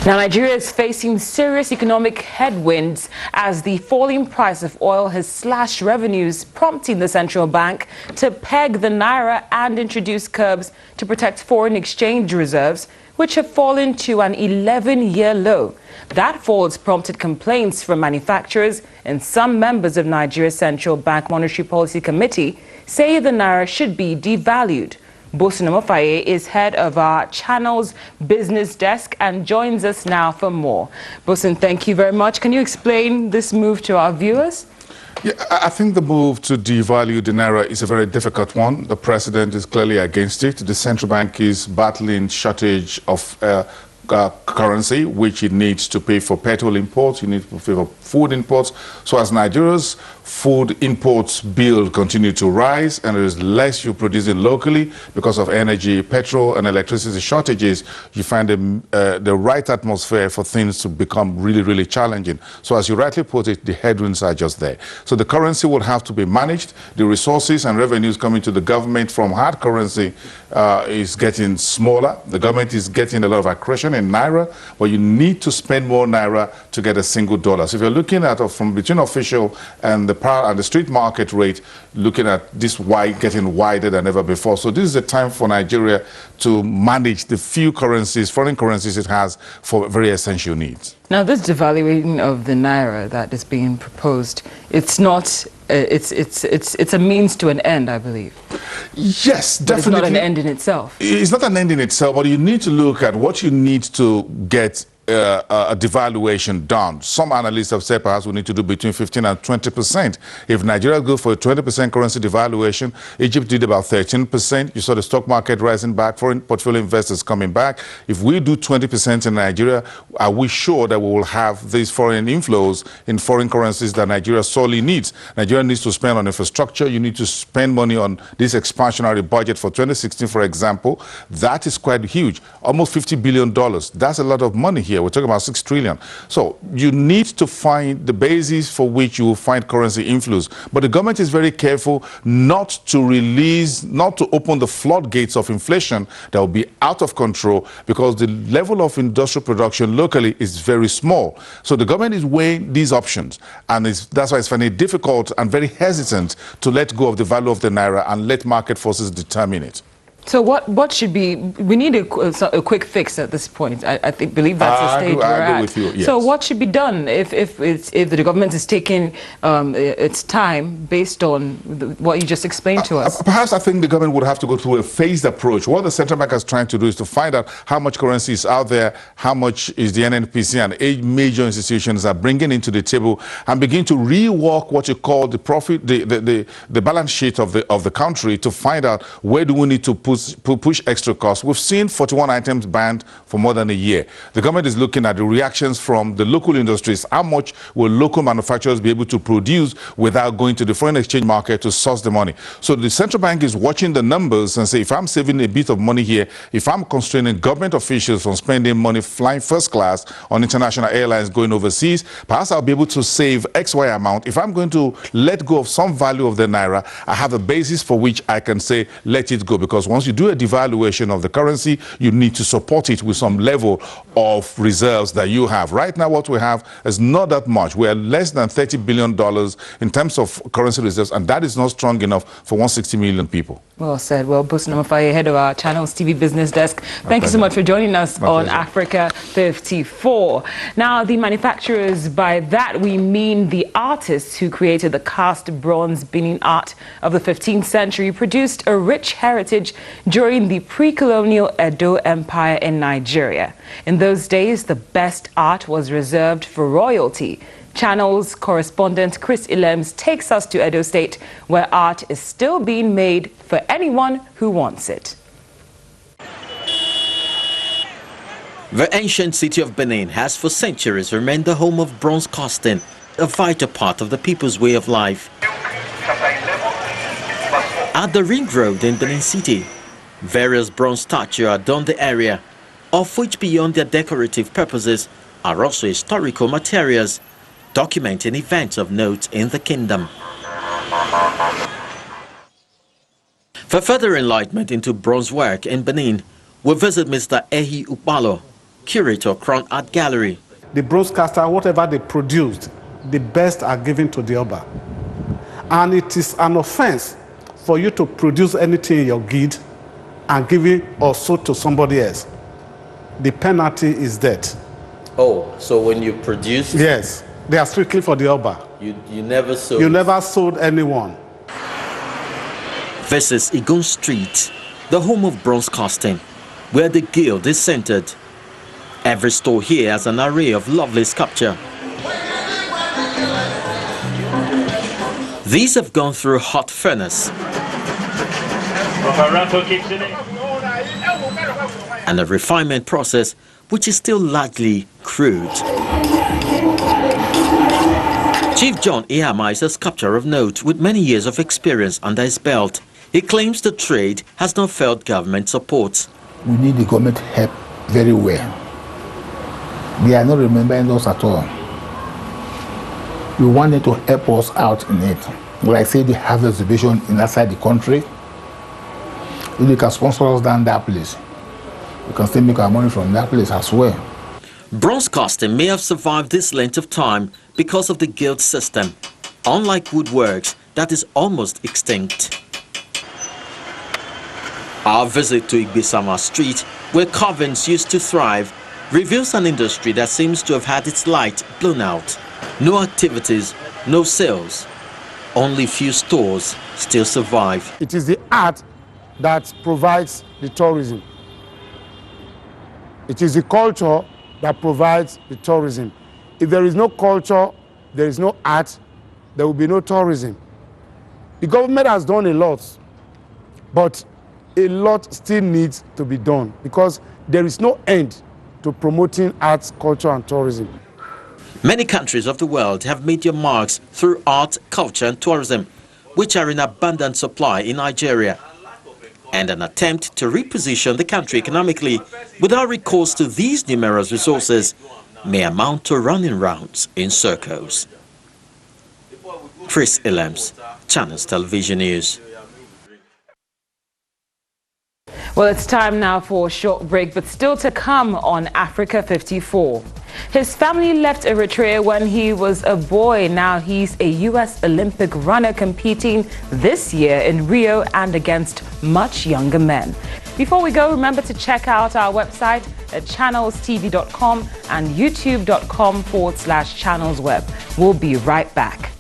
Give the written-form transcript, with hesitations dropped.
Now, Nigeria is facing serious economic headwinds as the falling price of oil has slashed revenues, prompting the central bank to peg the naira and introduce curbs to protect foreign exchange reserves, which have fallen to an 11-year low. That fall has prompted complaints from manufacturers, and some members of Nigeria's Central Bank Monetary Policy Committee say the naira should be devalued. Bosun Omofaye is head of our Channel's business desk and joins us now for more. Bosun, thank you very much. Can you explain this move to our viewers? Yeah, I think the move to devalue the naira is a very difficult one. The president is clearly against it. The central bank is battling shortage of currency, which it needs to pay for petrol imports, you need to pay for food imports. So as Nigeria's food imports bill continue to rise and there is less you producing locally because of energy, petrol and electricity shortages, you find the right atmosphere for things to become really, really challenging. So as you rightly put it, the headwinds are just there. So the currency will have to be managed. The resources and revenues coming to the government from hard currency is getting smaller. The government is getting a lot of accretion in naira, but you need to spend more naira to get a single dollar. So if you're looking at from between official and the power and the street market rate, looking at this getting wider than ever before. So this is a time for Nigeria to manage the few currencies, foreign currencies it has for very essential needs. Now, this devaluing of the naira that is being proposed, it's not. It's a means to an end, I believe. Yes, definitely. But it's not an end in itself. It's not an end in itself, but you need to look at what you need to get a devaluation done. Some analysts have said perhaps we need to do between 15 and 20%. If Nigeria goes for a 20% currency devaluation, Egypt did about 13%. You saw the stock market rising back, foreign portfolio investors coming back. If we do 20% in Nigeria, are we sure that we will have these foreign inflows in foreign currencies that Nigeria sorely needs? Nigeria needs to spend on infrastructure. You need to spend money on this expansionary budget for 2016, for example. That is quite huge, almost $50 billion. That's a lot of money here. We're talking about 6 trillion. So you need to find the basis for which you will find currency inflows. But the government is very careful not to open the floodgates of inflation that will be out of control because the level of industrial production locally is very small. So the government is weighing these options, and that's why it's finding it difficult and very hesitant to let go of the value of the naira and let market forces determine it. So what should be? We need a quick fix at this point. I believe that's the stage we're at. I agree with you, yes. So what should be done if the government is taking its time based on what you just explained to us? Perhaps I think the government would have to go through a phased approach. What the central bank is trying to do is to find out how much currency is out there, how much is the NNPC and 8 major institutions are bringing into the table, and begin to rework what you call the profit, the balance sheet of the country to find out where do we need to push extra costs. We've seen 41 items banned for more than a year. The government is looking at the reactions from the local industries. How much will local manufacturers be able to produce without going to the foreign exchange market to source the money? So the central bank is watching the numbers and say, if I'm saving a bit of money here, if I'm constraining government officials from spending money flying first class on international airlines going overseas, perhaps I'll be able to save XY amount. If I'm going to let go of some value of the naira, I have a basis for which I can say, let it go. Because once you do a devaluation of the currency, you need to support it with some level of reserves that you have. Right now, what we have is not that much. We are less than $30 billion in terms of currency reserves, and that is not strong enough for 160 million people. Well said. Well, Bosun Omofaye, head of our Channelstv business desk, thank you so much for joining us on Africa 54. Now, the manufacturers, by that we mean the artists who created the cast bronze Benin art of the 15th century, produced a rich heritage during the pre-colonial Edo Empire in Nigeria. In those days, the best art was reserved for royalty. Channel's correspondent Chris Ilems takes us to Edo State, where art is still being made for anyone who wants it. The ancient city of Benin has for centuries remained the home of bronze casting, a vital part of the people's way of life. At the Ring Road in Benin City, various bronze statues adorn the area, of which beyond their decorative purposes are also historical materials, documenting events of note in the kingdom. For further enlightenment into bronze work in Benin, we visit Mr. Ehi Upalo, curator Crown Art Gallery. The broadcaster, whatever they produced, the best are given to the Oba. And it is an offense for you to produce anything in your guild and give it also to somebody else. The penalty is death. Oh, so when you produce? Yes, they are strictly for the Oba. You never sold? You never sold anyone. This is Igun Street, the home of bronze casting, where the guild is centered. Every store here has an array of lovely sculpture. These have gone through a hot furnace and a refinement process which is still largely crude. Chief John Ihama is a sculptor of note with many years of experience under his belt. He claims the trade has not felt government support. We need the government help very well. They are not remembering us at all. We want them to help us out in it. Like say they have exhibition inside the country. If they can sponsor us down that place, we can still make our money from that place as well. Bronze casting may have survived this length of time because of the guild system, unlike woodworks that is almost extinct. Our visit to Igbisama Street, where carvings used to thrive, reveals an industry that seems to have had its light blown out. No activities, no sales. Only few stores still survive. It is the art that provides the tourism. It is the culture that provides the tourism. If there is no culture, there is no art, there will be no tourism. The government has done a lot, but a lot still needs to be done because there is no end to promoting arts, culture, and tourism. Many countries of the world have made their marks through art, culture, and tourism, which are in abundant supply in Nigeria. And an attempt to reposition the country economically without recourse to these numerous resources may amount to running rounds in circles. Chris Illems, Channels Television News. Well, it's time now for a short break, but still to come on Africa 54. His family left Eritrea when he was a boy. Now he's a U.S. Olympic runner competing this year in Rio and against much younger men. Before we go, remember to check out our website at channelstv.com and youtube.com/channelsweb. We'll be right back.